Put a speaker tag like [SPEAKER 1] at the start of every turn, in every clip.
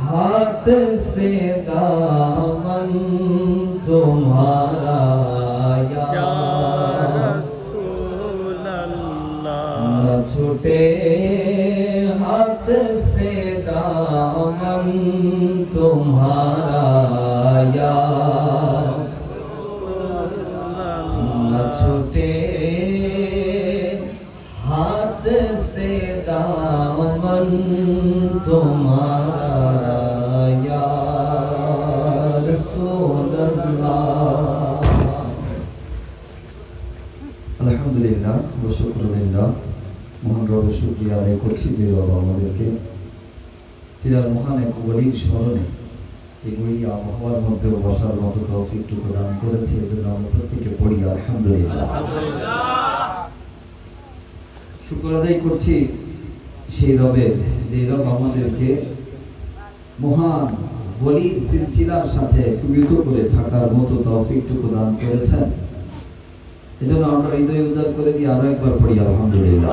[SPEAKER 1] हाथ से दामन तुम्हारा या रसूल अल्लाह, न छूटे हाथ से दामन तुम्हारा या न छूटे हाथ से दामन तुम्हारा या रसूल अल्लाह। আলহামদুলিল্লাহ ওয়া শুকরুলিল্লাহ, মহান রবের শুকরিয়া আদায় করছি যে বাবা আমাদেরকে তিনার মহান এক ওলির স্মরণে এই ওলি আবহাওয়ার মধ্যে বসার মতো তৌফিকটুকু দান করেছে, এজন্য আমরা প্রত্যেকে পড়ি আলহামদুলিল্লাহ। শুকর আদায় করছি সেই রবের, যে রব আমাদেরকে মহান ওলির সিলসিলার সাথে মিলিত করে থাকার মতো তৌফিকটুকু দান করেছেন। এজন্য আমরা হৃদয় উজাড় করে দিয়ে আরো একবার পড়ি আলহামদুলিল্লাহ।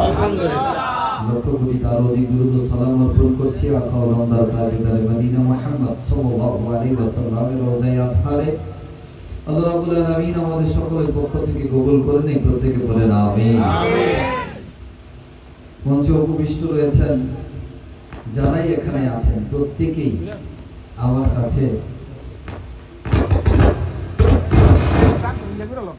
[SPEAKER 1] লক্ষ কোটি তার অধিক দুরূদ ও সালাম অর্পণ করছি আকা ও দমদার তাজদার মদিনা মুহাম্মদ সাল্লাল্লাহু আলাইহি ওয়াসাল্লামের রওজায়ে আতহারে। আল্লাহ রাব্বুল আলামিন আমাদের সকলের পক্ষ থেকে কবুল করে নিন, প্রত্যেকে বলেন আমিন। মঞ্চে উপবিষ্ট রয়েছেন যারাই এখানে আছেন, প্রত্যেকেই আমার কাছে